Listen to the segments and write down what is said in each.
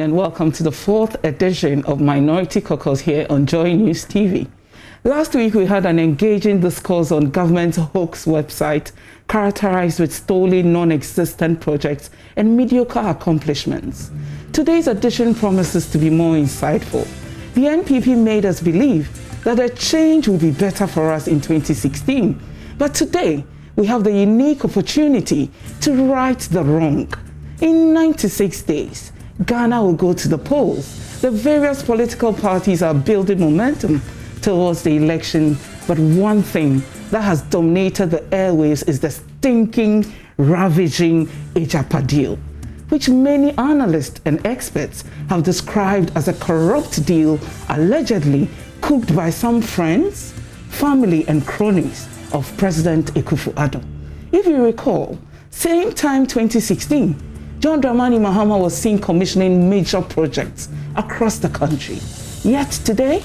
and welcome to the 4th edition of Minority Caucus here on JoyNews TV. Last week we had an engaging discourse on government's hoax website characterized with stolen, non-existent projects and mediocre accomplishments. Today's edition promises to be more insightful. The NPP made us believe that a change will be better for us in 2016, but today we have the unique opportunity to right the wrong. In 96 days, Ghana will go to the polls. The various political parties are building momentum towards the election, but one thing that has dominated the airwaves is the stinking, ravaging Agyapa deal, which many analysts and experts have described as a corrupt deal allegedly cooked by some friends, family and cronies of President Akufo-Addo. If you recall, same time 2016, John Dramani Mahama was seen commissioning major projects across the country. Yet today,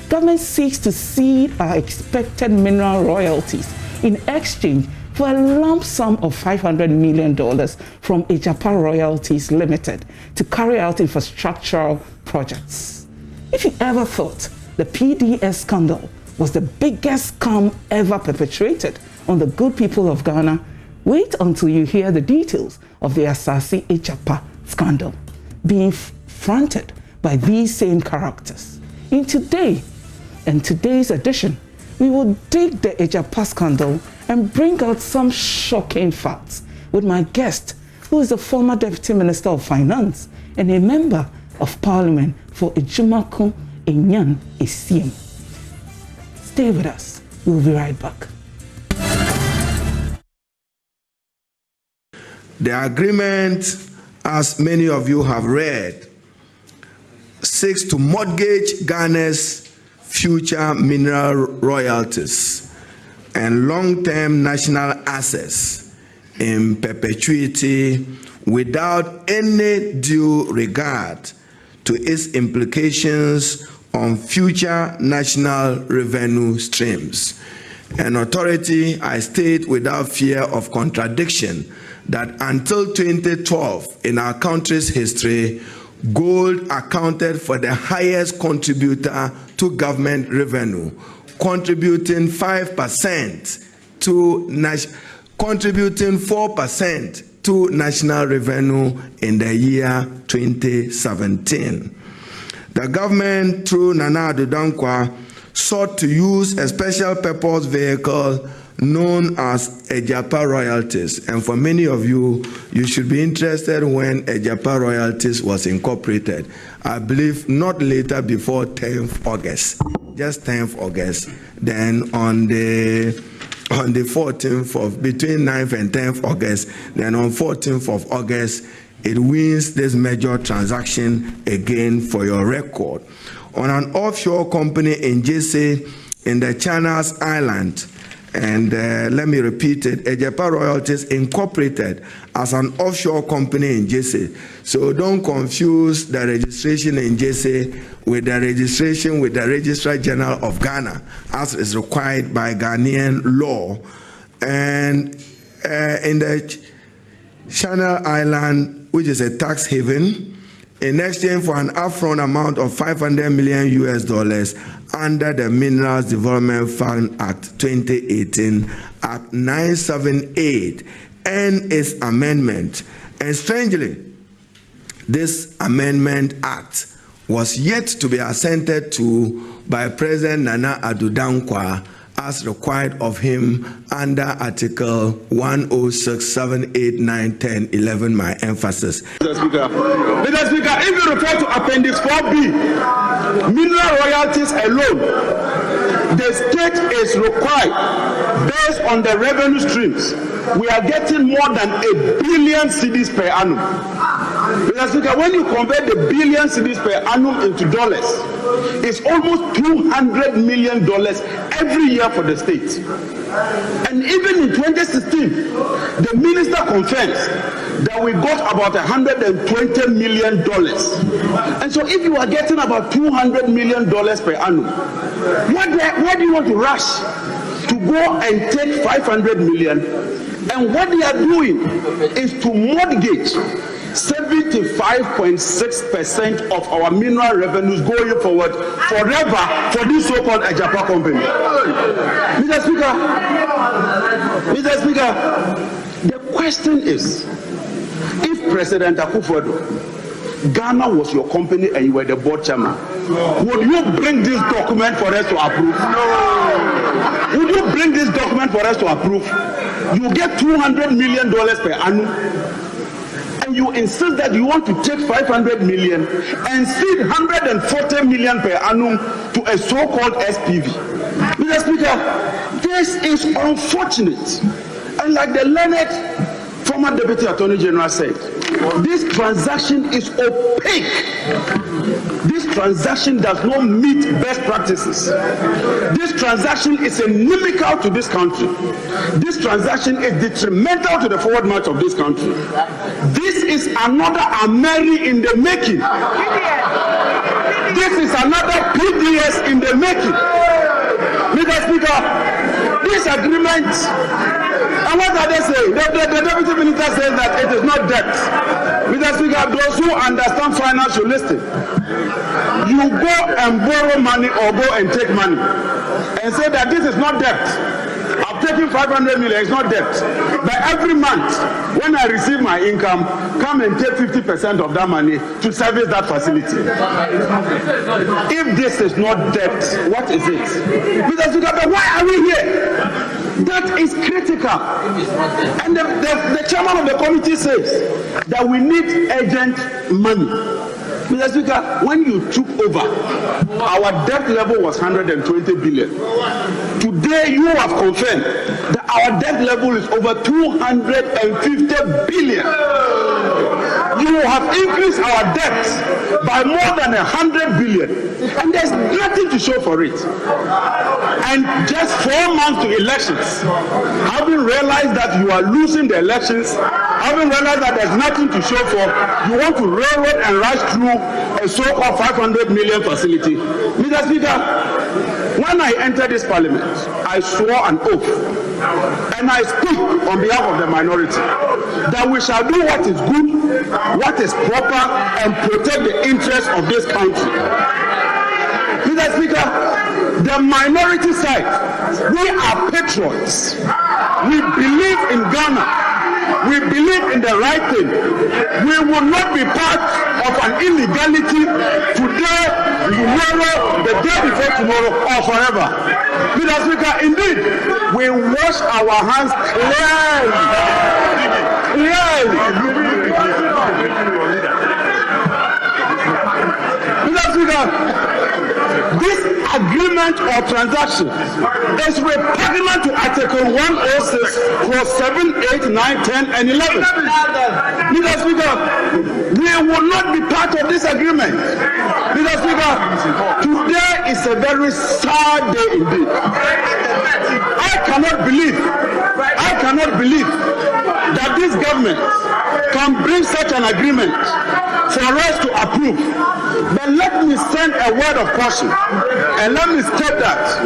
government seeks to cede our expected mineral royalties in exchange for a lump sum of $500 million from Agyapa Royalties Limited to carry out infrastructural projects. If you ever thought the PDS scandal was the biggest scam ever perpetrated on the good people of Ghana, wait until you hear the details of the Asase Agyapa scandal being fronted by these same characters. In today's edition, we will dig the Agyapa scandal and bring out some shocking facts with my guest, who is the former Deputy Minister of Finance and a Member of Parliament for Ejumako Enyan Esiem. Stay with us. We'll be right back. The agreement, as many of you have read, seeks to mortgage Ghana's future mineral royalties and long-term national assets in perpetuity without any due regard to its implications on future national revenue streams. An authority, I state without fear of contradiction, that until 2012 in our country's history, gold accounted for the highest contributor to government revenue, contributing 4% to national revenue in the year 2017. The government, through Nana Addo Dankwa, sought to use a special purpose vehicle known as Agyapa Royalties. And for many of you, you should be interested when Agyapa Royalties was incorporated. I believe not later before 10th August, just 10th August. Then on the 14th of, between 9th and 10th August, then on 14th of August, it wins this major transaction again for your record. On an offshore company in JC in the Channels Island, and let me repeat it, Agyapa Royalties incorporated as an offshore company in JC. So don't confuse the registration in JC with the registration with the Registrar General of Ghana, as is required by Ghanaian law. And in the Channel Island, which is a tax haven, in exchange for an upfront amount of $500 million under the Minerals Development Fund Act 2018, Act 978, and its amendment. And strangely, this amendment act was yet to be assented to by President Nana Addo Dankwa as required of him under Article 106, 7, 8, 9, 10, 11, my emphasis. Mr. Speaker, if you refer to Appendix 4B, mineral royalties alone, the state is required, based on the revenue streams, we are getting more than 1 billion cedis per annum. Mr. Speaker, when you convert the billion cedis per annum into dollars, it's almost $200 million every year for the state. And even in 2016, the minister confirms that we got about $120 million. And so if you are getting about $200 million per annum, why do you want to rush to go and take $500 million? And what they are doing is to mortgage 75.6% of our mineral revenues going forward forever for this so-called Agyapa company. Mr. Speaker, the question is, if President Akufo-Addo, Ghana was your company and you were the board chairman, would you bring this document for us to approve? No. Would you bring this document for us to approve? You get $200 million per annum, and you insist that you want to take 500 million and seed 140 million per annum to a so-called SPV. Mr. Speaker, this is unfortunate. And like the learned former Deputy Attorney General said, this transaction is opaque. This transaction does not meet best practices. This transaction is inimical to this country. This transaction is detrimental to the forward march of this country. This is another Ameri in the making. This is another PDS in the making. Mr. Speaker, this agreement, and what are they saying? The Deputy Minister says that it is not debt. Mr. Speaker, those who understand finance should listen. You go and borrow money or go and take money and say that this is not debt. I've taken 500 million, it's not debt. But every month, when I receive my income, come and take 50% of that money to service that facility. If this is not debt, what is it? Mr. Speaker, but why are we here? That is critical. And the chairman of the committee says that we need urgent money. Mr. Speaker, when you took over, our debt level was 120 billion. Today, you have confirmed that our debt level is over 250 billion. You have increased our debts by more than 100 billion, and there's nothing to show for it. And just 4 months to elections, having realized that you are losing the elections, having realized that there's nothing to show for, you want to railroad and rush through a so-called 500 million facility. Mr. Speaker, when I entered this parliament, I swore an oath, and I speak on behalf of the minority, that we shall do what is good, what is proper, and protect the interests of this country. Mr. Speaker, the minority side, we are patriots. We believe in Ghana. We believe in the right thing. We will not be part of an illegality today, tomorrow, the day before tomorrow, or forever. Mr. Speaker, indeed, we wash our hands clearly. Mr. Speaker, this agreement or transaction is repugnant to Article 106, Clause 7, 8, 9, 10, and 11. Mr. Speaker, we will not be part of this agreement. Mr. Speaker, today is a very sad day indeed. I cannot believe that this government can bring such an agreement for us to approve. But let me send a word of caution, and let me state that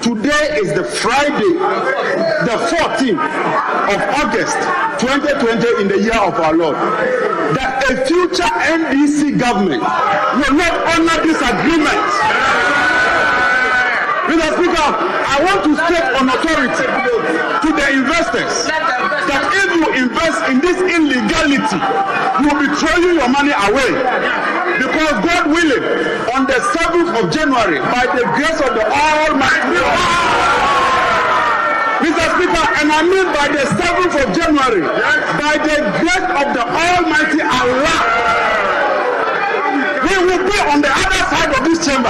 today is the Friday, the 14th of August 2020 in the year of our Lord, that a future NDC government will not honor this agreement. Mr. Speaker, I want to state on authority to the investors that if you invest in this illegality, you will be throwing your money away. Because God willing, on the 7th of January, by the grace of the Almighty God, Mr. Speaker, and I mean by the 7th of January, by the grace of the Almighty Allah, we will be on the other side of this chamber.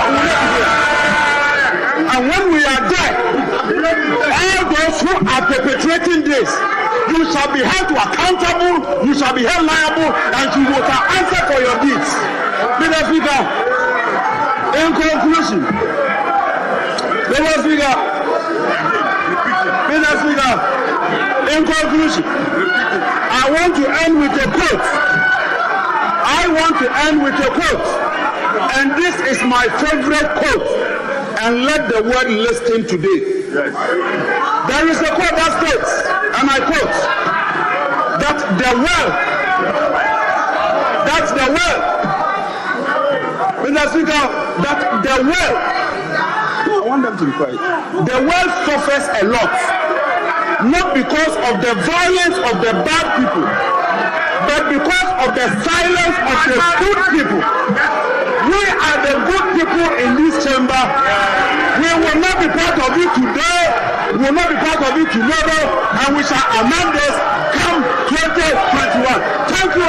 And when we are there, all those who are perpetrating this, you shall be held to accountable, you shall be held liable, and you will answer for your deeds. Mr. Speaker, in conclusion, I want to end with a quote. And this is my favorite quote. And let the world listen today. There is a quote that states, and I quote, that the wealth that the well, I want them to be quiet. The well suffers a lot, not because of the violence of the bad people, but because of the silence of the good people. We are the good people in this chamber. We will not be part of it today, we will not be part of it tomorrow, and we shall amend this come 2021. Thank you.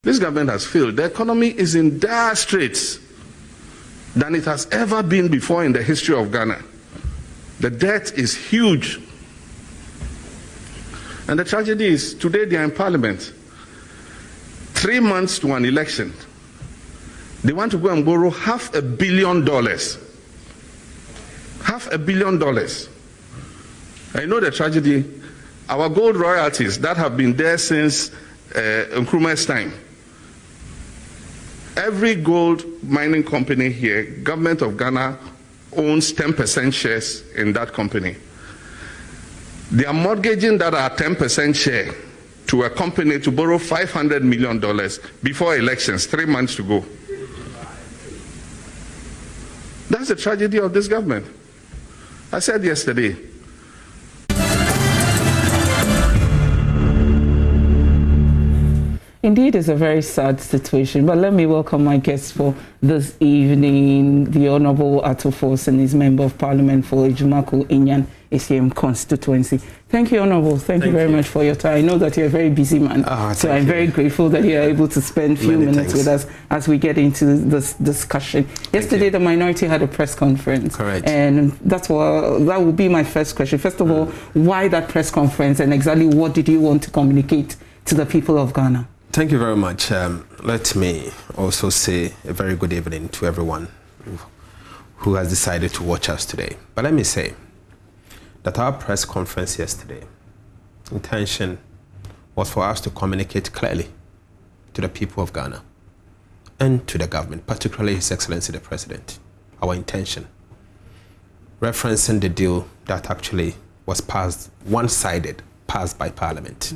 This government has failed. The economy is in dire straits than it has ever been before in the history of Ghana. The debt is huge. And the tragedy is, today they are in parliament. 3 months to an election. They want to go and borrow $500 million. $500 million. I know the tragedy. Our gold royalties that have been there since Nkrumah's time. Every gold mining company here, government of Ghana owns 10% shares in that company. They are mortgaging that are 10% share to a company to borrow $500 million before elections, 3 months to go. That's the tragedy of this government. I said yesterday, Indeed, it's a very sad situation, but let me welcome my guests for this evening, the Honourable Ato Forson, is Member of Parliament for Ejumako Inyan ACM Constituency. Thank you, Honourable. Thank you very much for your time. I know that you're a very busy man, so I'm very grateful that you're able to spend a few minutes with us as we get into this discussion. Yesterday, the minority had a press conference. Correct. And that will be my first question. First of all, why that press conference, and exactly what did you want to communicate to the people of Ghana? Thank you very much. Let me also say a very good evening to everyone who has decided to watch us today. But let me say that our press conference yesterday, intention was for us to communicate clearly to the people of Ghana and to the government, particularly His Excellency the President, our intention, referencing the deal that actually was passed, one-sided, passed by Parliament.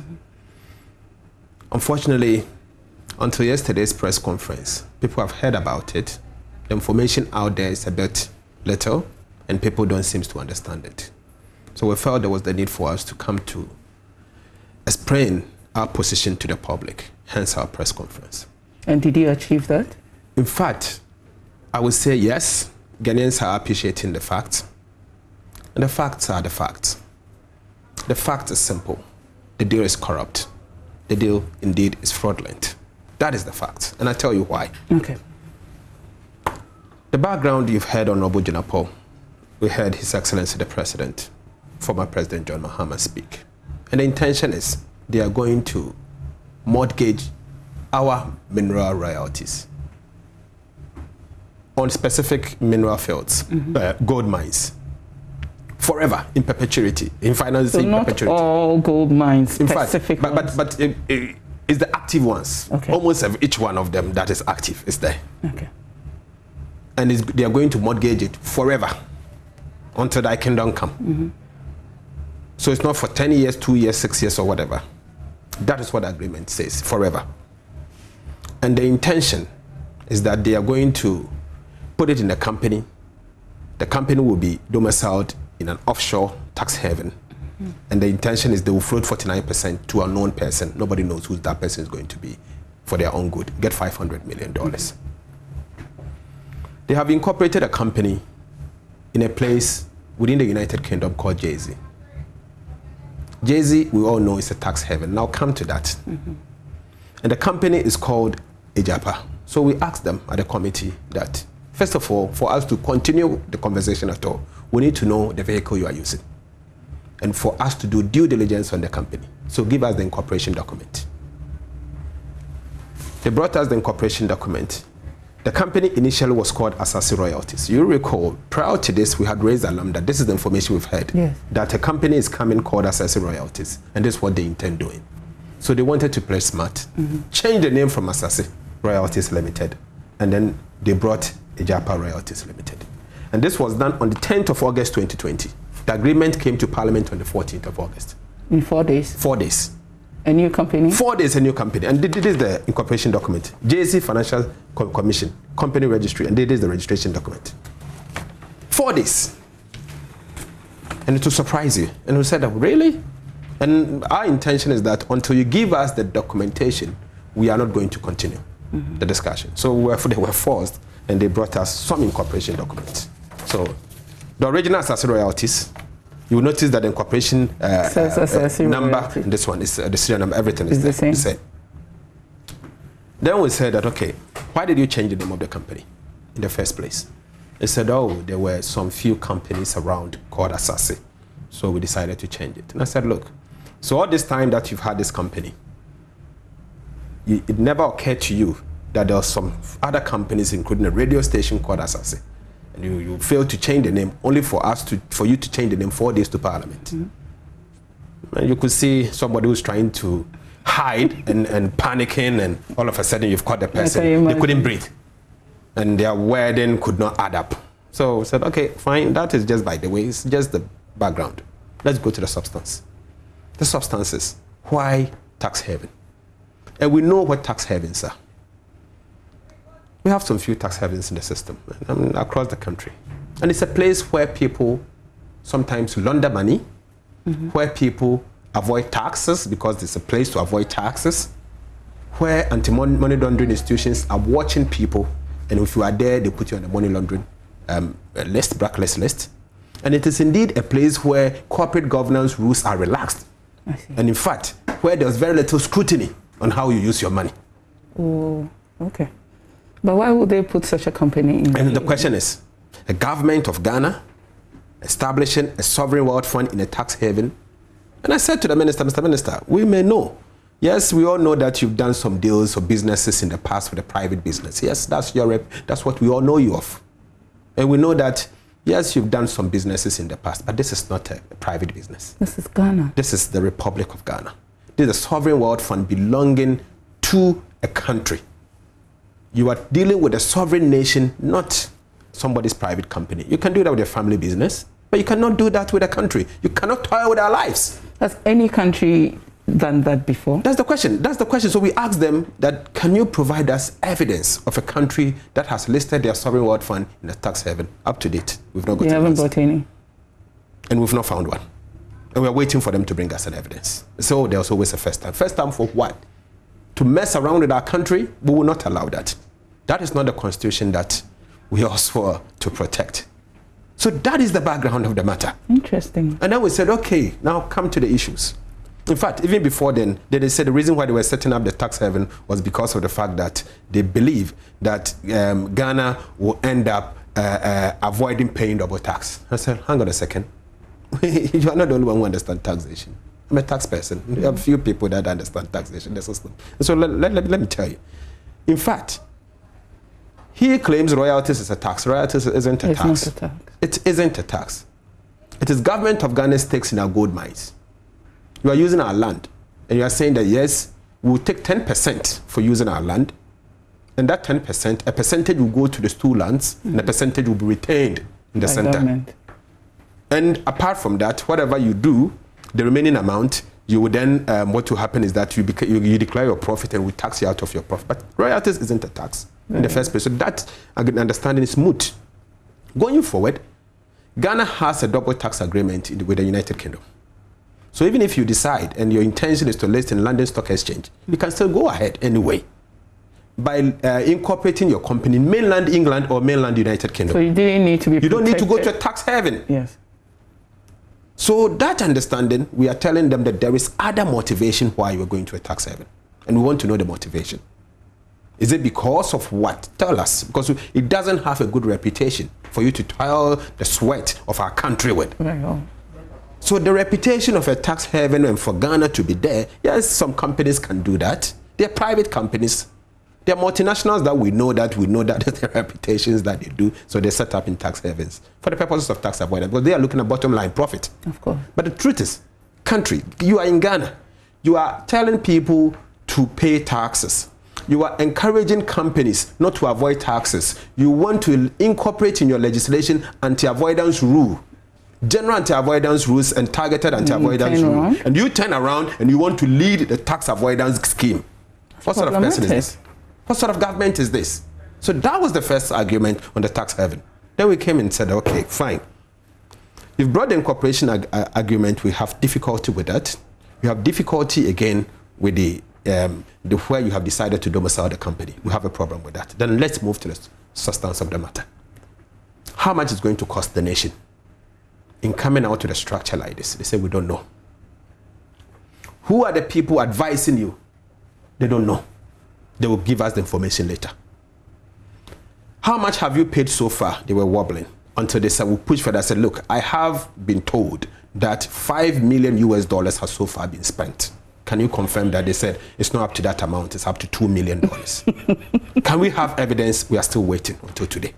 Unfortunately, until yesterday's press conference, people have heard about it. The information out there is a bit little, and people don't seem to understand it. So we felt there was the need for us to come to explain our position to the public, hence our press conference. And did you achieve that? In fact, I would say yes. Ghanaians are appreciating the facts. And the facts are the facts. The fact is simple. The deal is corrupt. The deal indeed is fraudulent. That is the fact, and I tell you why. Okay. The background you've heard on Honorable Jinapo, we heard His Excellency the President, former President John Mahama speak. And the intention is they are going to mortgage our mineral royalties on specific mineral fields, gold mines, forever, in perpetuity, in financing so not perpetuity. All gold mines, in specific fact, ones. but it's the active ones. Okay. Almost each one of them that is active is there. Okay. And they are going to mortgage it forever until thy kingdom come. So it's not for 10 years, 2 years, 6 years, or whatever. That is what the agreement says, forever. And the intention is that they are going to put it in a company. The company will be domiciled in an offshore tax haven. And the intention is they will float 49% to a known person. Nobody knows who that person is going to be for their own good. Get $500 million. They have incorporated a company in a place within the United Kingdom called Jersey. Jersey, we all know, is a tax haven. Now come to that. And the company is called Agyapa. So we asked them at the committee that, first of all, for us to continue the conversation at all, we need to know the vehicle you are using. And for us to do due diligence on the company. So give us the incorporation document. They brought us the incorporation document. The company initially was called Agyapa Royalties. You recall, prior to this, we had raised alarm that this is the information we've heard. Yes. That a company is coming called Agyapa Royalties. And this is what they intend doing. So they wanted to play smart. Change the name from Agyapa Royalties Limited. And then they brought Agyapa Royalties Limited. And this was done on the 10th of August 2020. The agreement came to Parliament on the 14th of August. In 4 days? 4 days. A new company? 4 days, a new company. And this is the incorporation document. JC Financial Commission, company registry, and this is the registration document. 4 days. And it will surprise you. And we said, really? And our intention is that until you give us the documentation, we are not going to continue the discussion. So they were forced, and they brought us some incorporation documents. So the original assessor royalties, you will notice that the incorporation number, and this one is the serial number, everything is the same. Then we said that, okay, why did you change the name of the company in the first place? They said, oh, there were some few companies around called Asase. So we decided to change it. And I said, look, so all this time that you've had this company, it never occurred to you that there are some other companies, including a radio station called Asase. And you failed to change the name only for you to change the name 4 days to Parliament. And you could see somebody who's trying to hide and panicking, and all of a sudden you've caught the person. They couldn't breathe. And their wording could not add up. So we said, okay, fine, that is just by the way, it's just the background. Let's go to the substance. The substance is, why tax haven? And we know what tax havens are. We have some few tax havens in the system, across the country. And it's a place where people sometimes launder money, where people avoid taxes because it's a place to avoid taxes, where anti-money laundering institutions are watching people, and if you are there, they put you on the money laundering blacklist list. And it is indeed a place where corporate governance rules are relaxed. And in fact, where there's very little scrutiny on how you use your money. Oh, okay. But why would they put such a company in? And the question is, the government of Ghana establishing a sovereign wealth fund in a tax haven. And I said to the minister, Mr. Minister, we may know. Yes, we all know that you've done some deals or businesses in the past with a private business. Yes, that's what we all know you of. And we know that, yes, you've done some businesses in the past, but this is not a private business. This is Ghana. This is the Republic of Ghana. This is a sovereign wealth fund belonging to a country. You are dealing with a sovereign nation, not somebody's private company. You can do that with a family business, but you cannot do that with a country. You cannot toy with our lives. Has any country done that before? That's the question. That's the question. So we asked them that, can you provide us evidence of a country that has listed their sovereign wealth fund in a tax haven? Up to date. We've not got. You haven't got any. And we've not found one. And we're waiting for them to bring us an evidence. So there's always a first time. First time for what? To mess around with our country? We will not allow that. That is not the constitution that we all swore to protect. So that is the background of the matter. Interesting. And then we said, okay, now come to the issues. In fact, even before then, they said the reason why they were setting up the tax haven was because of the fact that they believe that Ghana will end up avoiding paying double tax. I said, hang on a second. You are not the only one who understands taxation. I'm a tax person. There are few people that understand taxation, the system. And so let me tell you. In fact, he claims royalties is a tax. Royalties isn't a tax. It's not a tax. It isn't a tax. It is government of Ghana's stakes in our gold mines. You are using our land, and you are saying that, yes, we'll take 10% for using our land, and that 10%, a percentage will go to the stool lands, and a percentage will be retained in the center. Government. And apart from that, whatever you do, the remaining amount, you will then, what will happen is that you declare your profit and we tax you out of your profit. But royalties isn't a tax in the first place. So that understanding is moot. Going forward, Ghana has a double tax agreement with the United Kingdom. So even if you decide and your intention is to list in London Stock Exchange, you can still go ahead anyway by incorporating your company in mainland England or mainland United Kingdom. So you didn't need to be You don't need to go to a tax haven. Yes. So that understanding, we are telling them that there is other motivation why you are going to a tax haven. And we want to know the motivation. Is it because of what? Tell us. Because it doesn't have a good reputation for you to toil the sweat of our country with. Right. So the reputation of a tax haven and for Ghana to be there, yes, some companies can do that. They're private companies. They're multinationals that we know that the reputations that they do, so they set up in tax havens for the purposes of tax avoidance, because they are looking at bottom line profit. Of course. But the truth is, country, you are in Ghana. You are telling people to pay taxes. You are encouraging companies not to avoid taxes. You want to incorporate in your legislation anti-avoidance rule. general anti-avoidance rules and targeted anti-avoidance rules, and you turn around and you want to lead the tax avoidance scheme. What sort of person is this? What sort of government is this? So that was the first argument on the tax haven. Then we came and said, okay, fine. You've brought the incorporation argument. We have difficulty with that. You have difficulty again with the where you have decided to domicile the company. We have a problem with that. Then let's move to the substance of the matter. How much is going to cost the nation in coming out to the structure like this? They say, we don't know. Who are the people advising you? They don't know. They will give us the information later. How much have you paid so far? They were wobbling until they said, we'll push further. I said, look, I have been told that $5 million has so far been spent. Can you confirm that? They said, it's not up to that amount, it's up to $2 million. Can we have evidence? We are still waiting until today.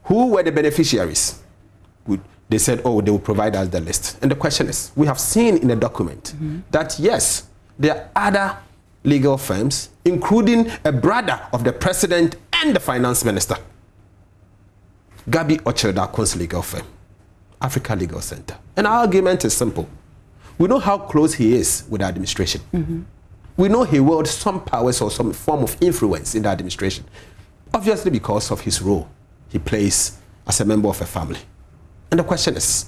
Who were the beneficiaries? They said, oh, they will provide us the list. And the question is, we have seen in the document that yes, there are other legal firms, including a brother of the president and the finance minister, Gabi Ochedakon's legal firm, Africa Legal Center. And our argument is simple. We know how close he is with the administration. We know he wields some powers or some form of influence in the administration, obviously because of his role he plays as a member of a family. And the question is,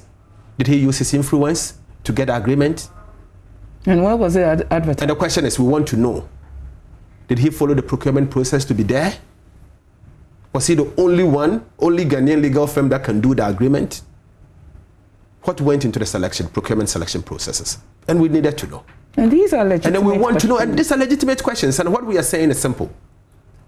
did he use his influence to get an agreement? And where was it advertised? And the question is, we want to know, did he follow the procurement process to be there? Was he the only Ghanaian legal firm that can do the agreement? What went into the procurement selection processes? And we needed to know. And these are legitimate questions. And then we want to know, and these are legitimate questions. And what we are saying is simple.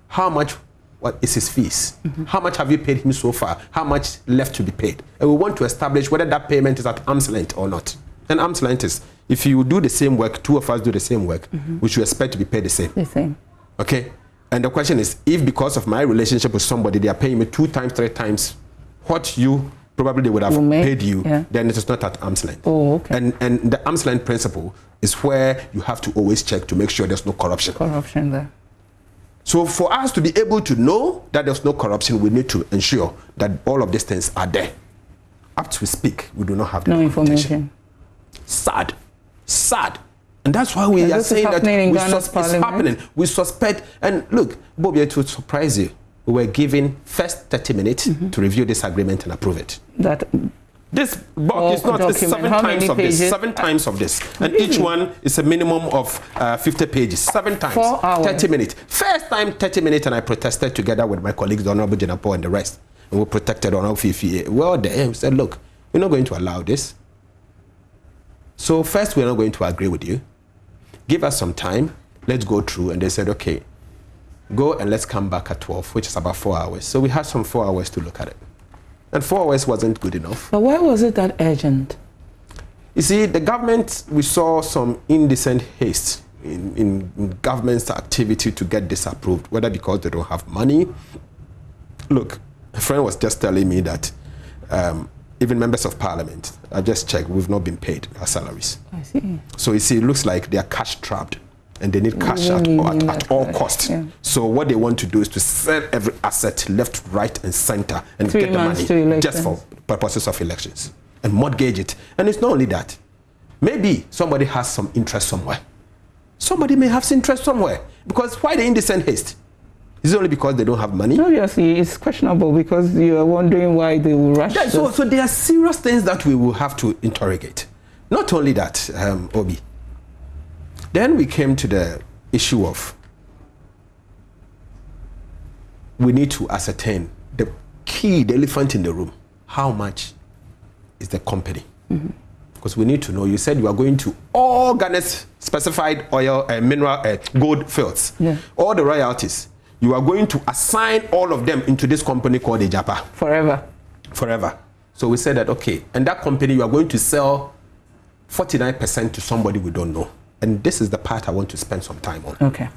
How much, what is his fees? How much have you paid him so far? How much left to be paid? And we want to establish whether that payment is at arm's length or not. And arm's length is, if you do the same work, two of us do the same work, we should expect to be paid the same. The same. Okay? And the question is, if because of my relationship with somebody, they are paying me 2 times, 3 times what you probably they would have paid you, then it is not at arm's length. Oh, okay. And the arm's length principle is where you have to always check to make sure there's no corruption. Corruption there. So for us to be able to know that there's no corruption, we need to ensure that all of these things are there. Up to speak, we do not have no information. Sad. And that's why we are saying that it's happening. We suspect, and look, Bobby, to surprise you, we were given first 30 minutes to review this agreement and approve it. This box is not, it's 7 times of this, 7 times of this. And each one is a minimum of 50 pages, 7 times, 4 hours. 30 minutes. First time, 30 minutes, and I protested together with my colleagues, the Honorable Jinapo and the rest. And we protected Honorable Fifi. Well, we said, look, we're not going to allow this. So first, we're not going to agree with you. Give us some time. Let's go through. And they said, okay, go and let's come back at 12, which is about 4 hours. So we had some 4 hours to look at it. And 4 hours wasn't good enough. But why was it that urgent? You see, the government, we saw some indecent haste in government's activity to get this approved, whether because they don't have money. Look, a friend was just telling me that even members of parliament, I just checked, we've not been paid our salaries. I see. So you see, it looks like they are cash trapped and they need cash at all costs. Yeah. So what they want to do is to sell every asset left, right, and center and get the money just for purposes of elections and mortgage it. And it's not only that. Maybe somebody has some interest somewhere. Somebody may have some interest somewhere. Because why the indecent haste? Is it only because they don't have money? Obviously, it's questionable because you are wondering why they will rush. Yeah, so there are serious things that we will have to interrogate. Not only that, Obi. Then we came to the issue of we need to ascertain the key, the elephant in the room. How much is the company? Because we need to know. You said you are going to all Ghana's specified oil and mineral gold fields, all the royalties. You are going to assign all of them into this company called Agyapa. Forever. So we said that, okay, and that company, you are going to sell 49% to somebody we don't know. And this is the part I want to spend some time on. Okay.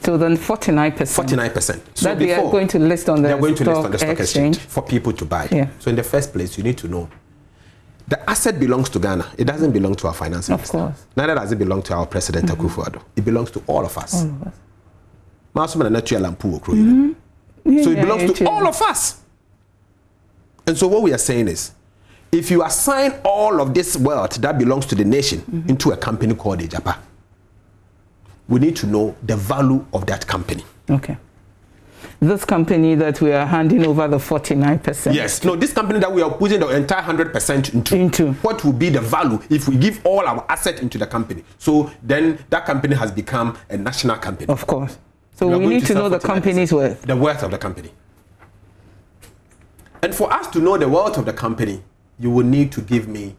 So then 49%. 49%. So that they are going to list on the stock exchange for people to buy. Yeah. So in the first place, you need to know the asset belongs to Ghana. It doesn't belong to our finance minister. Of course. Neither does it belong to our president, Akufo-Addo. It belongs to all of us. So it belongs to all of us. And so what we are saying is, if you assign all of this wealth that belongs to the nation into a company called Agyapa, we need to know the value of that company. Okay. This company that we are handing over the 49%. Yes. No, this company that we are putting the entire 100% into. What will be the value if we give all our assets into the company? So then that company has become a national company. Of course. So we need to know the company's worth. The worth of the company. And for us to know the worth of the company, you will need to give me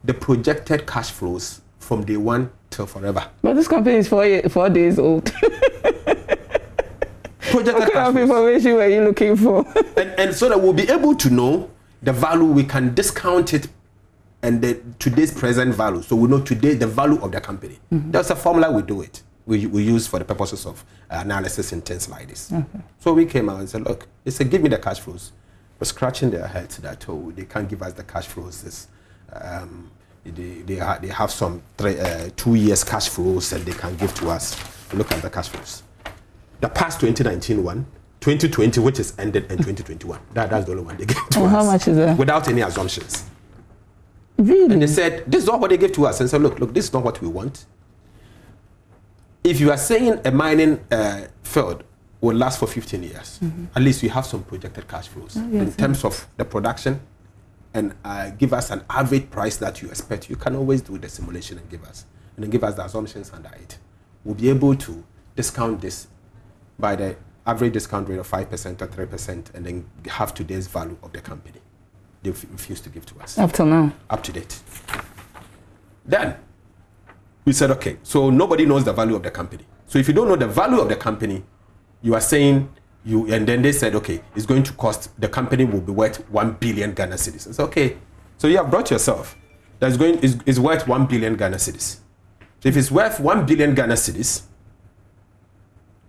the projected cash flows from day one till forever. But this company is 4 days old. What kind of information were you looking for? and so that we'll be able to know the value, we can discount it and today's present value. So we know today the value of the company. That's a formula we do it. We use for the purposes of analysis in things like this. So we came out and said, look, they said, give me the cash flows. We're scratching their heads that, oh, they can't give us the cash flows. They have some 2 years cash flows and they can give to us. Look at the cash flows. The past 2019 one, 2020, which is ended, and 2021. That's the only one they gave to us. How much is that? Without any assumptions. Really? And they said, this is not what they gave to us. And said, look, this is not what we want. If you are saying a mining field will last for 15 years, at least you have some projected cash flows in terms of the production, and give us an average price that you expect. You can always do the simulation and give us. And then give us the assumptions under it. We'll be able to discount this by the average discount rate of 5% or 3%, and then have today's value of the company. They refused to give to us. Up till now? Up to date. Then, we said, okay, so nobody knows the value of the company. So if you don't know the value of the company, you are saying, and then they said, okay, it's going to cost, the company will be worth 1 billion Ghana cedis. It's okay. So you have brought yourself, that's is worth 1 billion Ghana cedis. So if it's worth 1 billion Ghana cedis,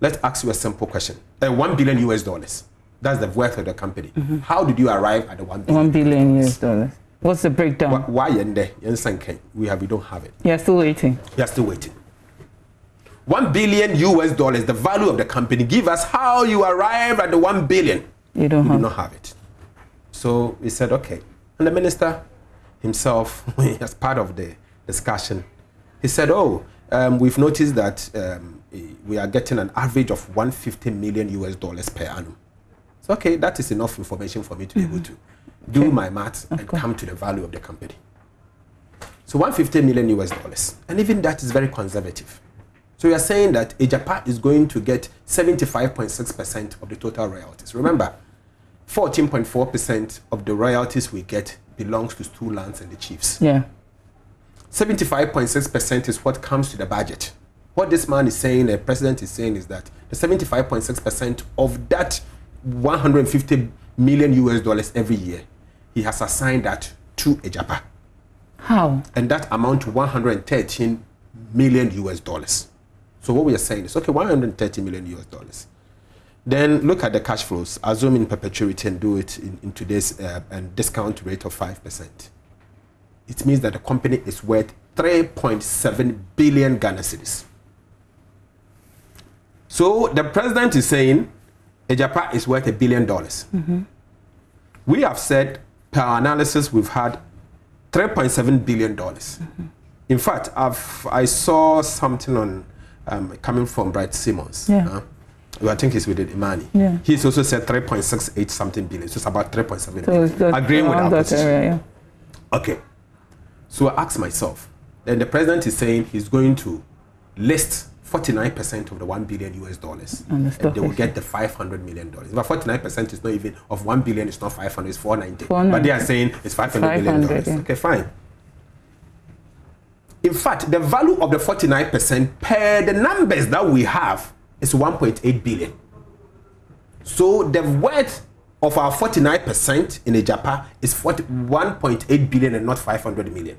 let's ask you a simple question. $1 billion US. That's the worth of the company. How did you arrive at the 1 billion? 1 billion US dollars. What's the breakdown? Why we don't have it. You're still waiting. You're still waiting. $1 billion US, the value of the company. Give us how you arrive at the 1 billion. You do not have it. So we said, okay. And the minister himself, as part of the discussion, he said, oh, we've noticed that we are getting an average of 150 million US dollars per annum. So, okay, that is enough information for me to be able to do my maths and come to the value of the company. So 150 million US dollars. And even that is very conservative. So we are saying that Agyapa is going to get 75.6% of the total royalties. Remember, 14.4% of the royalties we get belongs to stool lands and the chiefs. Yeah. 75.6% is what comes to the budget. What this man is saying, the president is saying, is that the 75.6% of that 150 million US dollars every year, he has assigned that to Agyapa. How? And that amount to 113 million US dollars. So what we are saying is, okay, 130 million US dollars. Then look at the cash flows, assume in perpetuity and do it in today's and discount rate of 5%. It means that the company is worth 3.7 billion Ghana cedis. So the president is saying Agyapa is worth $1 billion. We have said, per our analysis, we've had $3.7 billion. In fact, I saw something on coming from Bright Simmons. Yeah. I think he's with Imani. Yeah. He's also said 3.68 something billion. So it's about 3.7 billion. So agreeing with our position. Area, yeah. Okay. So I asked myself, then the president is saying he's going to list 49% of the $1 billion US dollars, and they will get the $500 million. But 49% is not even of 1 billion. It's not 500. It's 490. But they are saying it's $500 million. Yeah. Okay, fine. In fact, the value of the 49% per the numbers that we have is 1.8 billion. So the worth of our 49% in Agyapa is 1.8 billion and not 500 million.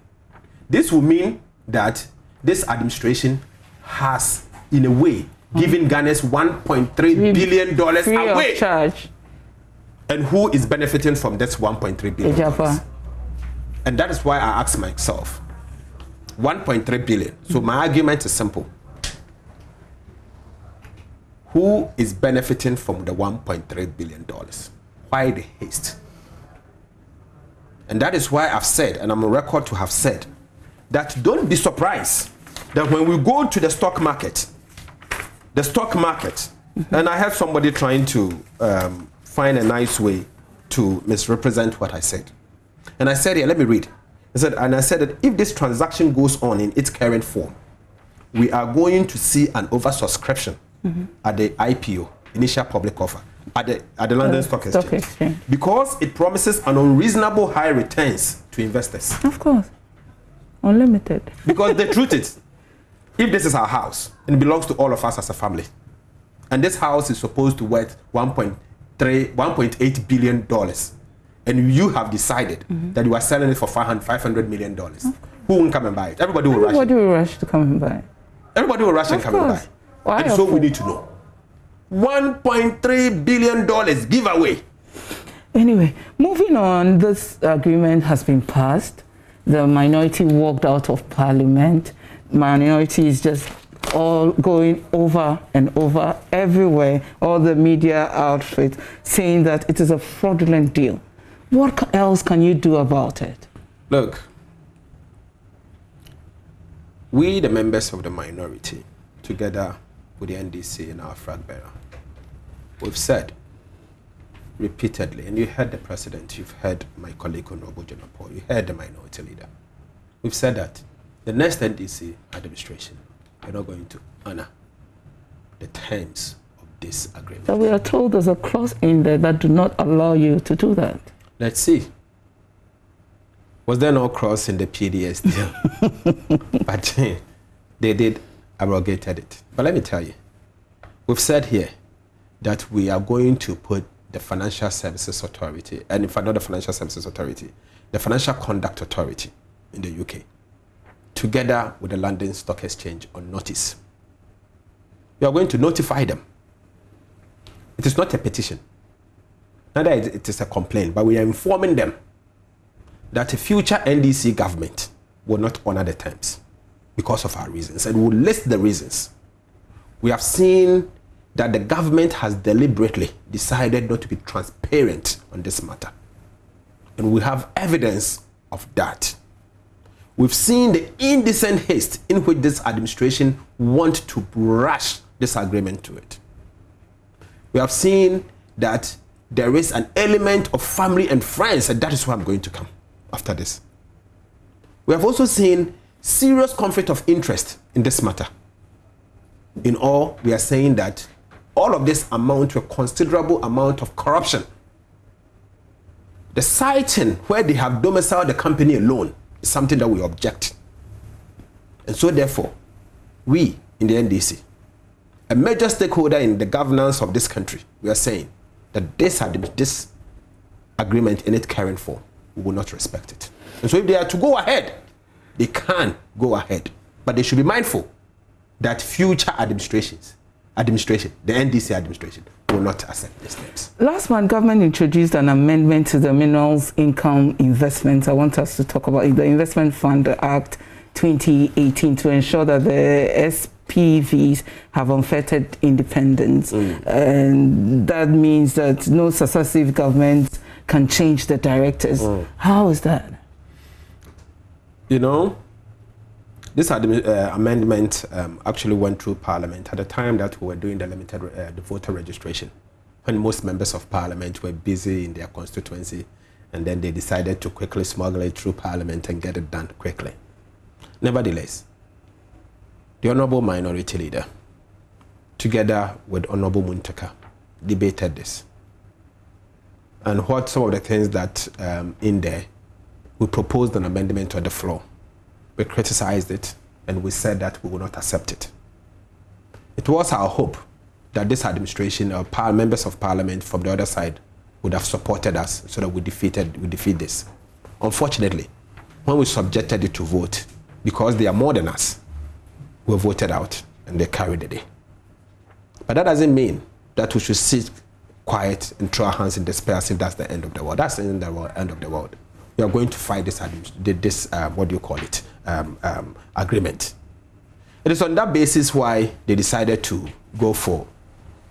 This will mean that this administration has, in a way, given Ghana's $1.3 billion away. Of charge. And who is benefiting from this $1.3 billion? Agyapa. And that is why I asked myself, 1.3 billion. So my argument is simple. Who is benefiting from the $1.3 billion? Why the haste? And that is why I've said, and I'm on record to have said, that don't be surprised that when we go to the stock market, and I have somebody trying to find a nice way to misrepresent what I said. And I said here, let me read. I said that if this transaction goes on in its current form, we are going to see an oversubscription at the IPO, initial public offer, at the London Stock Exchange. Because it promises an unreasonable high returns to investors. Of course. Unlimited. Because the truth is, if this is our house, and it belongs to all of us as a family, and this house is supposed to worth $1.8 billion, and you have decided that you are selling it for $500 million, who won't come and buy it? Everybody will rush. Everybody will rush to come and buy it. Everybody will rush and come and buy it. Why? And so we need to know. $1.3 billion giveaway. Anyway, moving on, this agreement has been passed. The minority walked out of parliament. Minority is just all going over and over everywhere, all the media outfits saying that it is a fraudulent deal. What else can you do about it? Look, we, the members of the minority, together with the NDC and our flag bearer, we've said repeatedly, and you heard the president, you've heard my colleague Honorable Jonapol, you heard the minority leader. We've said that the next NDC administration are not going to honor the terms of this agreement. So we are told there's a clause in there that do not allow you to do that. Let's see. Was there no clause in the PDS deal? But they did abrogated it. But let me tell you, we've said here that we are going to put the Financial Services Authority, and in fact not the Financial Services Authority, the Financial Conduct Authority in the UK, together with the London Stock Exchange on notice. We are going to notify them. It is not a petition. Neither it is a complaint, but we are informing them that a future NDC government will not honor the terms because of our reasons, and we will list the reasons. We have seen that the government has deliberately decided not to be transparent on this matter, and we have evidence of that. We've seen the indecent haste in which this administration wants to rush this agreement to it. We have seen that there is an element of family and friends, and that is where I'm going to come after this. We have also seen serious conflict of interest in this matter. In all, we are saying that all of this amount to a considerable amount of corruption. The siting where they have domiciled the company alone is something that we object. And so therefore, we in the NDC, a major stakeholder in the governance of this country, we are saying that this agreement in its current form, we will not respect it. And so if they are to go ahead, they can go ahead. But they should be mindful that future administration, the NDC administration, will not accept these terms. Last month, government introduced an amendment to the Minerals Income Investment. I want us to talk about it, the Investment Fund Act 2018, to ensure that the SPVs have unfettered independence. And that means that no successive governments can change the directors. How is that? You know, this amendment actually went through Parliament at the time that we were doing the limited the voter registration, when most members of Parliament were busy in their constituency, and then they decided to quickly smuggle it through Parliament and get it done quickly. Nevertheless, the Honourable Minority Leader, together with Honourable Muntaka, debated this. And what some of the things that in there, we proposed an amendment on the floor. We criticized it, and we said that we will not accept it. It was our hope that this administration, or members of Parliament from the other side, would have supported us so that we defeat this. Unfortunately, when we subjected it to vote, because they are more than us, we voted out and they carried the day. But that doesn't mean that we should sit quiet and throw our hands in despair as if that's the end of the world. That's the end of the world. We are going to fight this agreement. It is on that basis why they decided to go for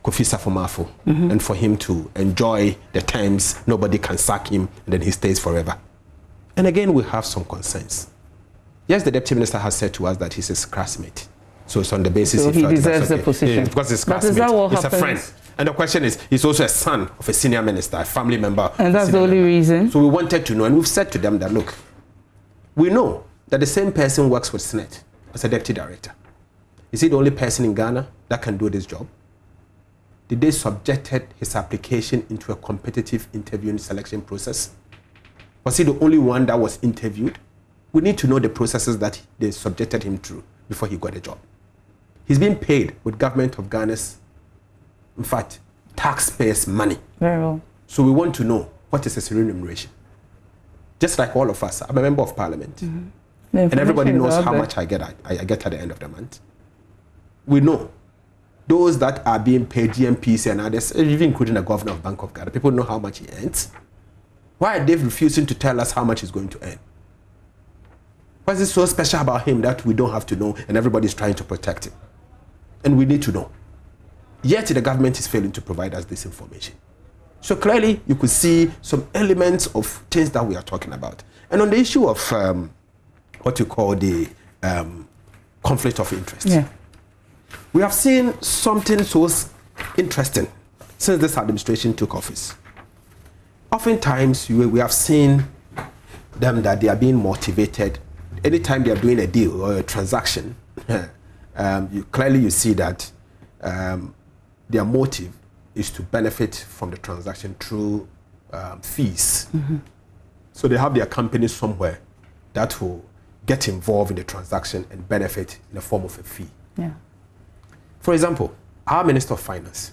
Kofi Safo-Maafo and for him to enjoy the terms. Nobody can sack him, and then he stays forever. And again, we have some concerns. Yes, the deputy minister has said to us that he's his classmate. So it's on the basis so he deserves the position. Yeah, because his classmate, he's a friend. And the question is, he's also a son of a senior minister, a family member. And that's the only reason. So we wanted to know, and we've said to them that, look, we know that the same person works with Senate as a deputy director. Is he the only person in Ghana that can do this job? Did they subjected his application into a competitive interview and selection process? Was he the only one that was interviewed? We need to know the processes that they subjected him through before he got a job. He's being paid with government of Ghana's, in fact, taxpayers' money. Very well. So we want to know what is his remuneration. Just like all of us, I'm a member of parliament. Mm-hmm. And everybody knows how much I get at the end of the month. We know those that are being paid GMPs and others, even including the governor of Bank of Ghana, people know how much he earns. Why are they refusing to tell us how much he's going to earn? What is so special about him that we don't have to know and everybody's trying to protect him? And we need to know. Yet the government is failing to provide us this information. So clearly, you could see some elements of things that we are talking about. And on the issue of what you call the conflict of interest, we have seen something so interesting since this administration took office. Oftentimes, we have seen them that they are being motivated. Anytime they are doing a deal or a transaction, you see that their motive is to benefit from the transaction through fees. Mm-hmm. So they have their company somewhere that will get involved in the transaction and benefit in the form of a fee. Yeah. For example, our Minister of Finance,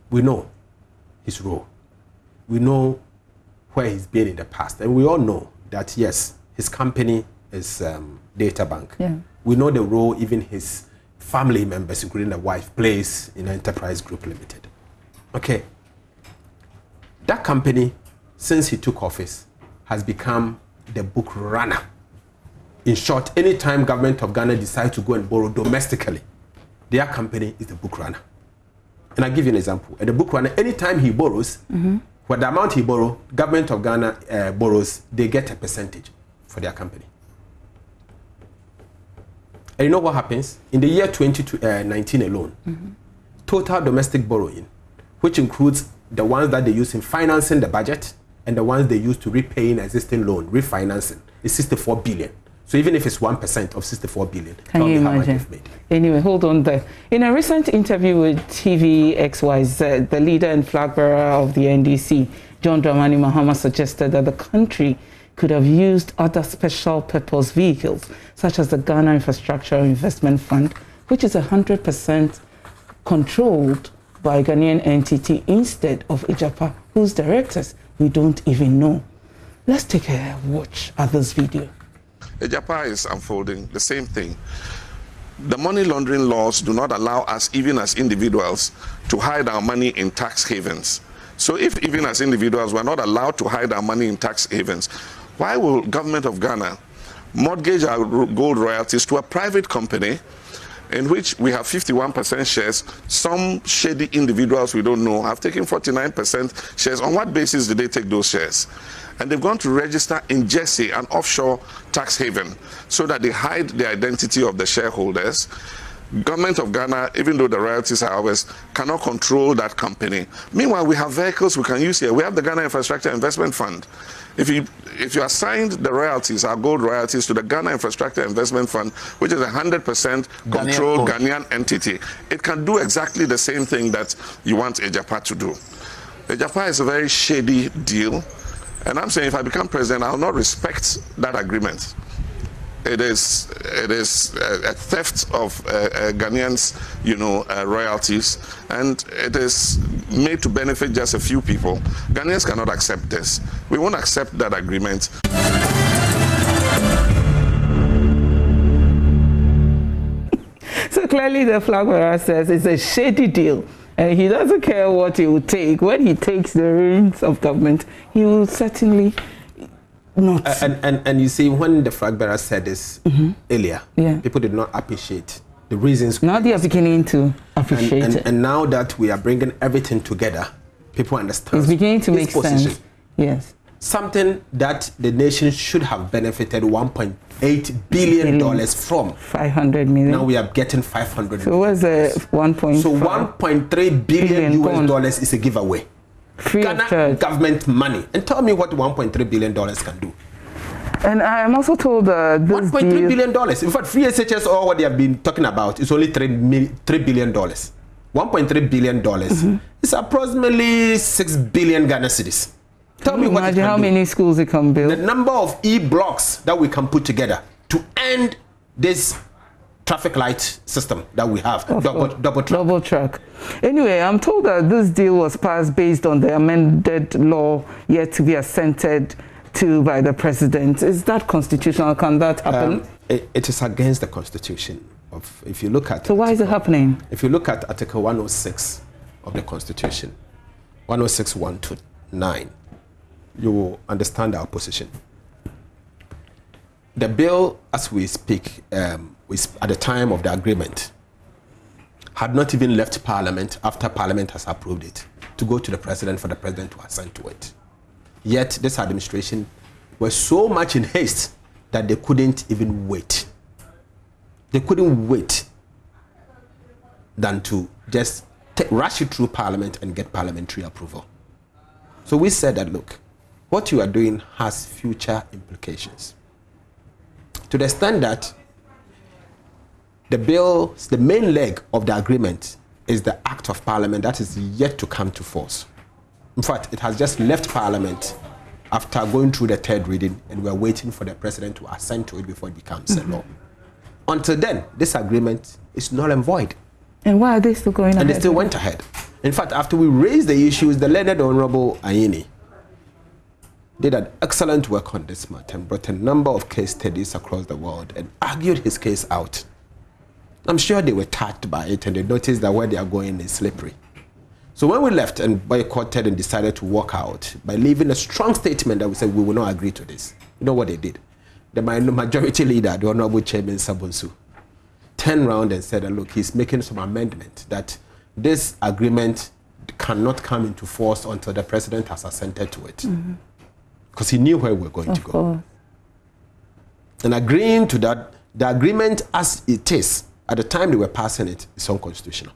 we know his role. We know where he's been in the past. And we all know that, yes, his company is Data Bank. Yeah. We know the role even his family members, including the wife, plays in Enterprise Group Limited. Okay. That company, since he took office, has become the book runner. In short, anytime government of Ghana decides to go and borrow domestically, their company is the book runner. And I'll give you an example. And the book runner, anytime he borrows, what the amount he borrows, government of Ghana borrows, they get a percentage for their company. And you know what happens? In the year 2019 alone, total domestic borrowing, which includes the ones that they use in financing the budget and the ones they use to repay an existing loan, refinancing, is 64 billion. So even if it's 1% of 64 billion, can you imagine? Anyway, hold on there. In a recent interview with TVXYZ, the leader and flag bearer of the NDC, John Dramani Mahama, suggested that the country could have used other special purpose vehicles, such as the Ghana Infrastructure Investment Fund, which is 100% controlled by a Ghanaian entity instead of Agyapa, whose directors we don't even know. Let's take a watch at this video. Agyapa is unfolding the same thing. The money laundering laws do not allow us, even as individuals, to hide our money in tax havens. So if even as individuals we're not allowed to hide our money in tax havens, why will government of Ghana mortgage our gold royalties to a private company in which we have 51% shares? Some shady individuals we don't know have taken 49% shares. On what basis did they take those shares? And they've gone to register in Jersey, an offshore tax haven, so that they hide the identity of the shareholders. Government of Ghana, even though the royalties are ours, cannot control that company. Meanwhile, we have vehicles we can use here. We have the Ghana Infrastructure Investment Fund. If you assigned the royalties, our gold royalties, to the Ghana Infrastructure Investment Fund, which is a 100% controlled Ghanaian entity, it can do exactly the same thing that you want Agyapa to do. Agyapa is a very shady deal, and I'm saying if I become president, I'll not respect that agreement. It is a theft of Ghanaians, royalties, and it is made to benefit just a few people. Ghanaians cannot accept this. We won't accept that agreement. So clearly the flag bearer says it's a shady deal. And he doesn't care what he will take. When he takes the reins of government, he will certainly not. And you see, when the flag bearer said this earlier, people did not appreciate the reasons. Now they are beginning to appreciate it. And now that we are bringing everything together, people understand. It's beginning to make sense. Yes. something that the nation should have benefited $1.8 billion from. 500 million. Now we are getting 500 million. So what's the 1.5? So 1.3 billion US dollars is a giveaway. Free of Ghana charge. government money. And tell me what $1.3 billion can do. And I am also told that this $1.3 billion. In fact, free SHS, all what they have been talking about is only $3 billion. $1.3 billion is approximately 6 billion Ghana cedis. Tell me what it can how do. many schools it can build. The number of e-blocks that we can put together to end this traffic light system that we have. Double track. Anyway, I'm told that this deal was passed based on the amended law yet to be assented to by the president. Is that constitutional? Can that happen? It is against the constitution. If you look at so why is it happening? If you look at Article 106 of the Constitution, 106(1) to 9, you will understand our position. The bill, as we speak, at the time of the agreement, had not even left Parliament after Parliament has approved it to go to the president for the president to assent to it. Yet this administration was so much in haste that they couldn't even wait. They couldn't wait than to just rush it through Parliament and get parliamentary approval. So we said that, look, what you are doing has future implications. To the extent that the main leg of the agreement is the Act of Parliament that is yet to come to force. In fact, it has just left Parliament after going through the third reading, and we're waiting for the president to assent to it before it becomes a law. Until then, this agreement is null and void. And why are they still going ahead? And they still went ahead. In fact, after we raised the issues, the learned Honorable Ayini did an excellent work on this matter and brought a number of case studies across the world and argued his case out. I'm sure they were touched by it and they noticed that where they are going is slippery. So when we left and boycotted and decided to walk out by leaving a strong statement that we said we will not agree to this, you know what they did? The majority leader, the Honorable Chairman Sabunsu, turned around and said, look, he's making some amendment that this agreement cannot come into force until the president has assented to it. Because he knew where we were going to go. And agreeing to that, the agreement as it is, at the time they were passing it, is unconstitutional.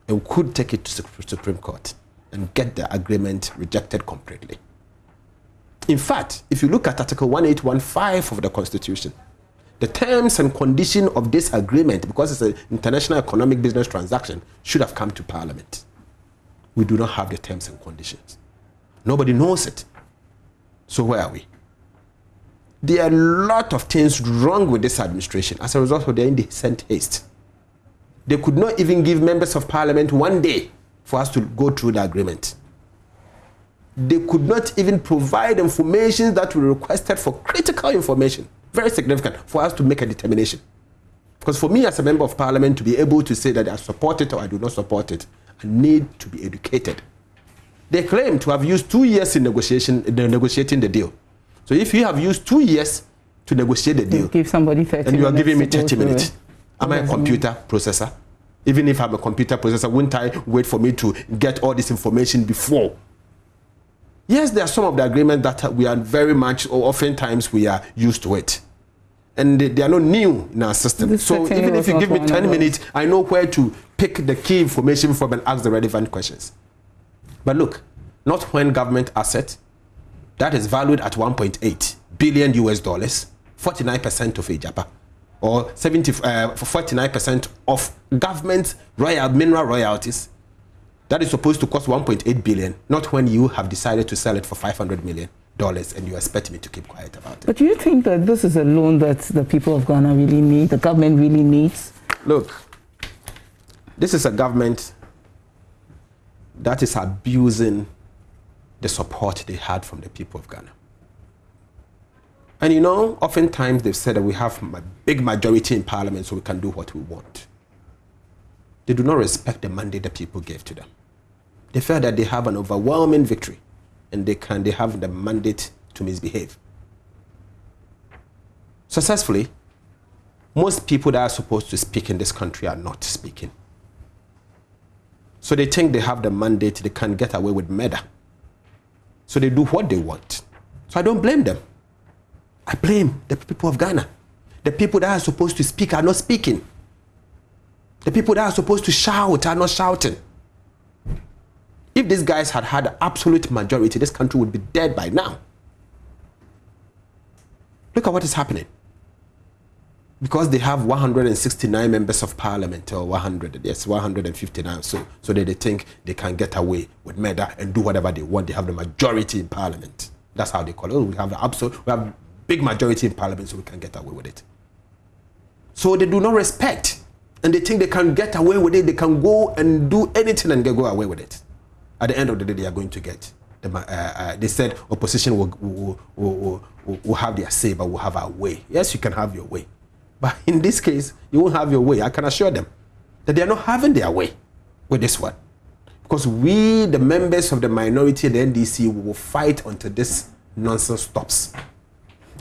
And we could take it to the Supreme Court and get the agreement rejected completely. In fact, if you look at Article 1815 of the Constitution, the terms and conditions of this agreement, because it's an international economic business transaction, should have come to Parliament. We do not have the terms and conditions. Nobody knows it. So where are we? There are a lot of things wrong with this administration as a result of their indecent haste. They could not even give members of Parliament 1 day for us to go through the agreement. They could not even provide information that we requested for critical information, very significant, for us to make a determination. Because for me as a member of Parliament to be able to say that I support it or I do not support it, I need to be educated. They claim to have used 2 years in negotiating the deal. So if you have used 2 years to negotiate the deal, give somebody 30 and you are giving me 30 minutes. minutes, am I a computer processor? Even if I'm a computer processor, wouldn't I wait for me to get all this information before? Yes, there are some of the agreements that we are very much, or oftentimes we are used to it. And they are not new in our system. So even if you give me 10 minutes, I know where to pick the key information from and ask the relevant questions. But look, not when government asset that is valued at 1.8 billion US dollars, 49% of Agyapa, or 49% of government mineral royalties, that is supposed to cost 1.8 billion, not when you have decided to sell it for $500 million and you expect me to keep quiet about it. But do you think that this is a loan that the people of Ghana really need, the government really needs? Look, this is a government that is abusing the support they had from the people of Ghana. And you know, oftentimes they've said that we have a big majority in Parliament so we can do what we want. They do not respect the mandate the people gave to them. They feel that they have an overwhelming victory and they have the mandate to misbehave. Successfully, most people that are supposed to speak in this country are not speaking. So they think they have the mandate, they can get away with murder. So they do what they want. So I don't blame them. I blame the people of Ghana. The people that are supposed to speak are not speaking. The people that are supposed to shout are not shouting. If these guys had had the absolute majority, this country would be dead by now. Look at what is happening. Because they have 169 members of parliament, or 159, so they think they can get away with murder and do whatever they want. They have the majority in parliament. That's how they call it. We have big majority in parliament, so we can get away with it. So they do not respect, and they think they can get away with it. They can go and do anything and go away with it. At the end of the day, they are going to get. They said opposition will have their say, but will have our way. Yes, you can have your way. But in this case, you won't have your way. I can assure them that they are not having their way with this one. Because we, the members of the minority in the NDC, will fight until this nonsense stops.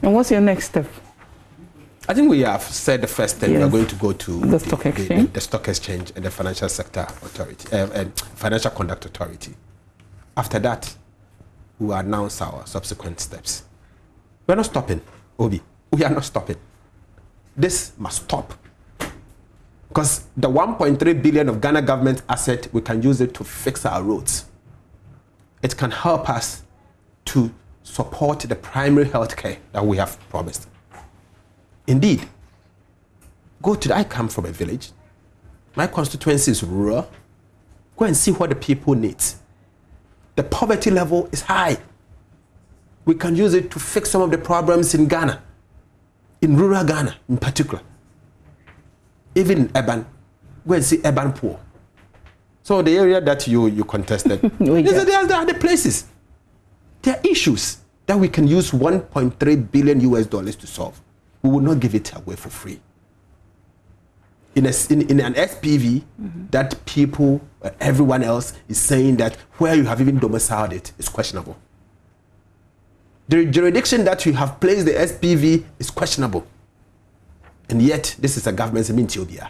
And what's your next step? I think we have said the first step. We are going to go to the stock exchange, the stock exchange and the financial sector authority, and financial conduct authority. After that, we will announce our subsequent steps. We are not stopping, Obi. We are not stopping. This must stop. Because the 1.3 billion of Ghana government asset, we can use it to fix our roads. It can help us to support the primary health care that we have promised. Indeed, I come from a village. My constituency is rural. Go and see what the people need. The poverty level is high. We can use it to fix some of the problems in Ghana, in rural Ghana in particular. Even urban, go and see urban poor. So the area that you contested, there are other places. There are issues that we can use $1.3 billion to solve. We will not give it away for free. In an SPV, that people, everyone else is saying that where you have even domiciled it is questionable. The jurisdiction that you have placed the SPV is questionable. And yet, this is a government in Ethiopia.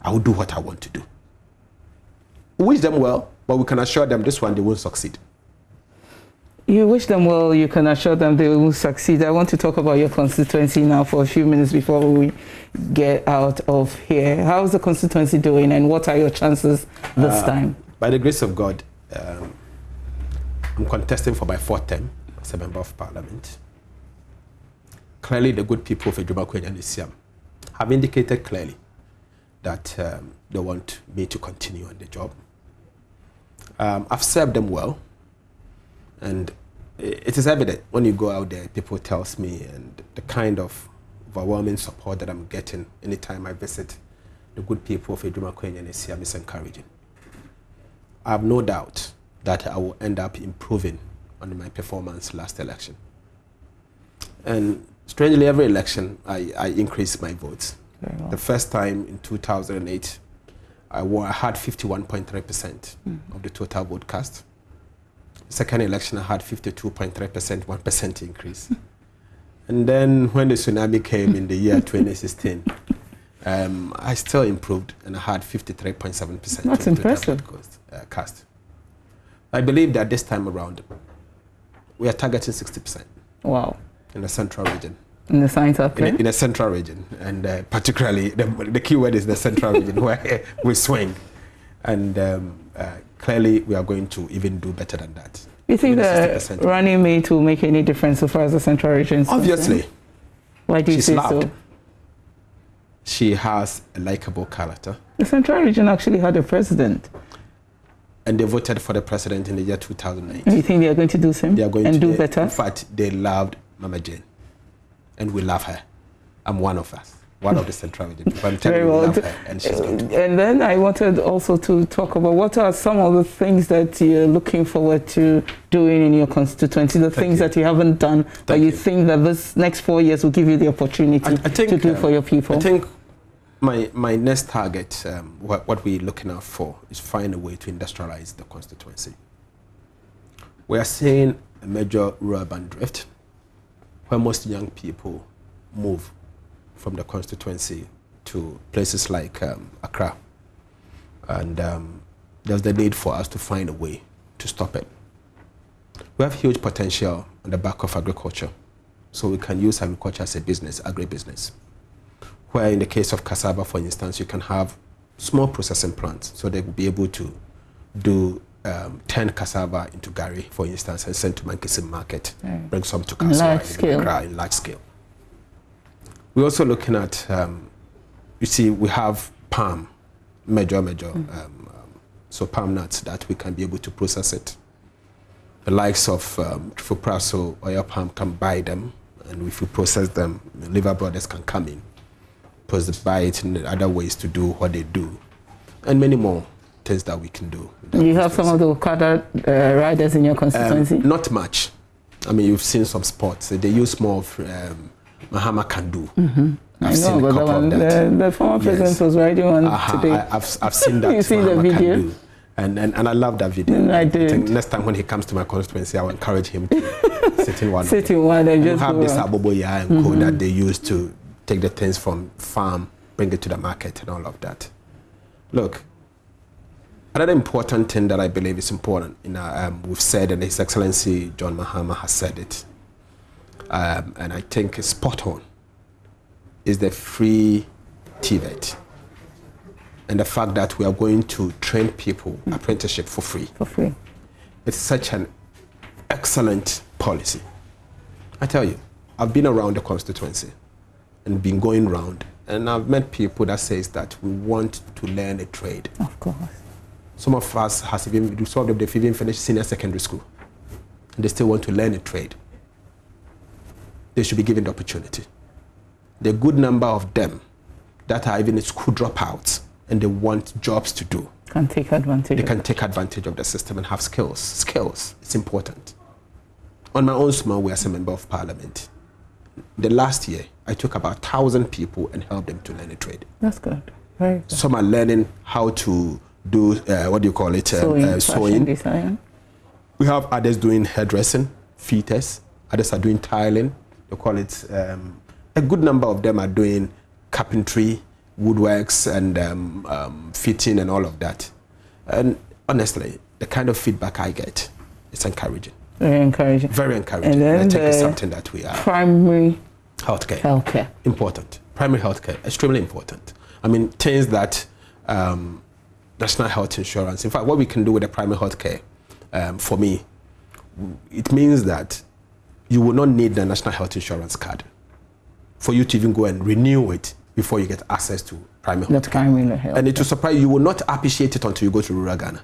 I will do what I want to do. We wish them well, but we can assure them this one, they won't succeed. You wish them well, you can assure them they will succeed. I want to talk about your constituency now for a few minutes before we get out of here. How's the constituency doing, and what are your chances this time? By the grace of God, I'm contesting for my fourth term as a member of parliament. Clearly, the good people of Agyapa Royalties Saga have indicated clearly that they want me to continue on the job. I've served them well. And it is evident when you go out there, people tells me, and the kind of overwhelming support that I'm getting anytime I visit the good people of Agyapa Royalties Saga is encouraging. I have no doubt that I will end up improving on my performance last election. And strangely, every election, I increase my votes. Well. The first time in 2008, I had 51.3% of the total vote cast. Second election, I had 52.3%, 1% increase. And then when the tsunami came in the year 2016, I still improved, and I had 53.7%. That's impressive. Cast. I believe that this time around, we are targeting 60%. Wow. In the central region. In the science of in the central region, and particularly the key word is the central region, where we swing. And clearly, we are going to even do better than that. You think that running mate will make any difference so far as the central region is concerned? Obviously. Why do you say so? She has a likable character. The central region actually had a president. And they voted for the president in the year 2008. And you think they are going to do the same? They are going to do better? In fact, they loved Mama Jane. And we love her. I'm one of us. One of the central region. Very well. And she's going to. And then I wanted also to talk about what are some of the things that you're looking forward to doing in your constituency, the things that you haven't done, but you think that this next 4 years will give you the opportunity to do for your people. I think my next target, what we're looking out for, is find a way to industrialize the constituency. We are seeing a major urban drift, where most young people move from the constituency to places like Accra. And there's the need for us to find a way to stop it. We have huge potential on the back of agriculture. So we can use agriculture as a business, agribusiness. Where in the case of cassava, for instance, you can have small processing plants. So they will be able to do 10 cassava into gari, for instance, and send to Mankisim market, bring some to Kasoa in large scale. We're also looking at, you see, we have palm, major, so palm nuts that we can be able to process it. The likes of Fupraso oil palm can buy them, and if we process them, the liver brothers can come in, buy it in other ways to do what they do, and many more things that we can do. You have some of the Okada riders in your constituency? Not much. I mean, you've seen some sports. They use more of Mahama can do. I know, but the one, the former president was riding one today. I've seen that. You see the video? And I love that video. I did. I think next time when he comes to my constituency, I will encourage him to sit in one. Sit in one and just have this aboboya and co that they use to take the things from farm, bring it to the market and all of that. Look, another important thing that I believe is important, we've said, and His Excellency John Mahama has said it, and I think it's spot on, is the free TVET. And the fact that we are going to train people apprenticeship for free. For free. It's such an excellent policy. I tell you, I've been around the constituency and been going around, and I've met people that says that we want to learn a trade. Of course. Some of us have even finished senior secondary school, and they still want to learn a trade. They should be given the opportunity. The good number of them that are even school dropouts and they want jobs to do. Can take advantage. They can take advantage of the system and have skills. Skills, it's important. On my own small way as a member of parliament, the last year, I took about 1,000 people and helped them to learn a trade. That's good. Very good. Some are learning how to do, sewing. Design. We have others doing hairdressing, fitters. Others are doing tiling. They call it, a good number of them are doing carpentry, woodworks, and fitting and all of that. And honestly, the kind of feedback I get, it's encouraging. Very encouraging. Very encouraging. And then I think it's something that we are. Primary healthcare. Healthcare. Important. Primary healthcare, extremely important. I mean, things that national health insurance. In fact, what we can do with the primary healthcare, for me, it means that you will not need the national health insurance card for you to even go and renew it before you get access to primary health care. And it will surprise you, you will not appreciate it until you go to rural Ghana.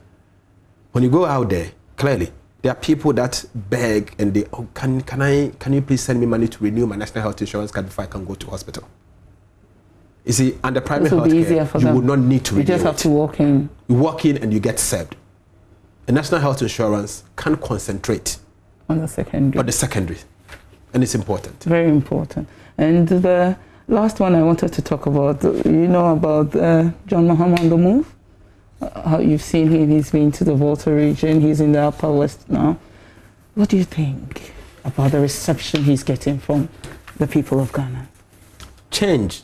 When you go out there, clearly, there are people that beg and they, oh, can you please send me money to renew my national health insurance card before I can go to hospital? You see, under primary health care, you will not need to renew it. You just have to walk in. You walk in and you get served. The national health insurance can concentrate on the secondary. And it's important. Very important. And the last one I wanted to talk about, you know about John Mahama on the move? How you've seen him, he's been to the Volta region, he's in the Upper West now. What do you think about the reception he's getting from the people of Ghana? Change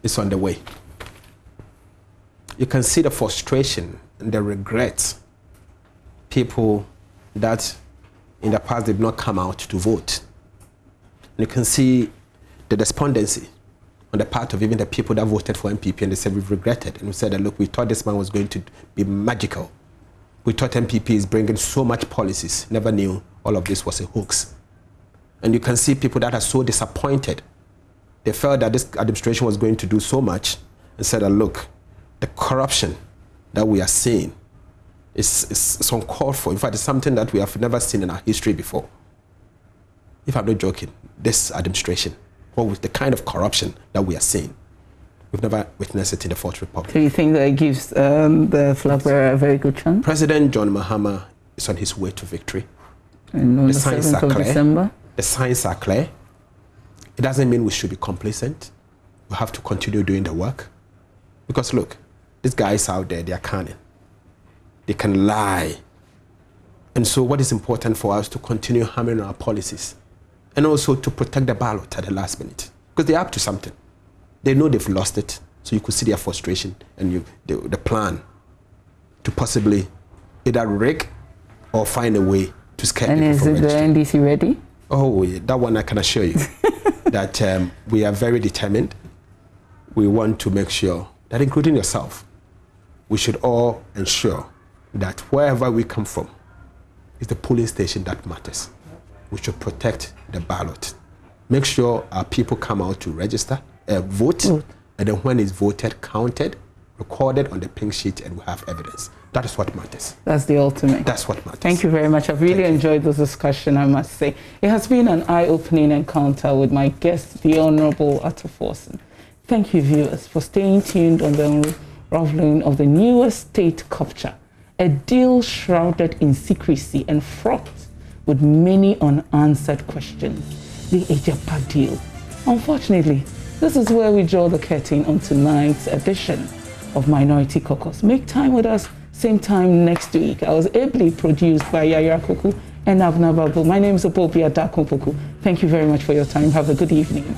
is on the way. You can see the frustration and the regrets. People that in the past did not come out to vote. And you can see the despondency on the part of even the people that voted for MPP, and they said we've regretted. And we said that, look, we thought this man was going to be magical. We thought MPP is bringing so much policies. Never knew all of this was a hoax. And you can see people that are so disappointed. They felt that this administration was going to do so much and said that, look, the corruption that we are seeing is uncalled for. In fact, it's something that we have never seen in our history before. If I'm not joking, this administration, what with the kind of corruption that we are seeing, we've never witnessed it in the Fourth Republic. So you think that it gives the flag bearer a very good chance? President John Mahama is on his way to victory. And on the 7th of December? The signs are clear. It doesn't mean we should be complacent. We have to continue doing the work. Because look, these guys out there, they are cunning. They can lie. And so what is important for us to continue hammering our policies and also to protect the ballot at the last minute. Because they're up to something. They know they've lost it. So you could see their frustration and the plan to possibly either rig or find a way to scare and people from registering. And is the NDC ready? Oh, yeah, that one I can assure you that we are very determined. We want to make sure that, including yourself, we should all ensure that wherever we come from, it's the polling station that matters. We should protect the ballot. Make sure our people come out to register, vote, and then when it's voted, counted, recorded on the pink sheet, and we have evidence. That is what matters. That's the ultimate. That's what matters. Thank you very much. I've really enjoyed this discussion, I must say. It has been an eye-opening encounter with my guest, the Honorable Attoforson. Thank you, viewers, for staying tuned on the unraveling of the newest state capture, a deal shrouded in secrecy and fraught with many unanswered questions, the Agyapa deal. Unfortunately, this is where we draw the curtain on tonight's edition of Minority Caucus. Make time with us, same time next week. I was ably produced by Yaya Kuku and Abna Babu. My name is Obobia Dakumpuku. Thank you very much for your time. Have a good evening.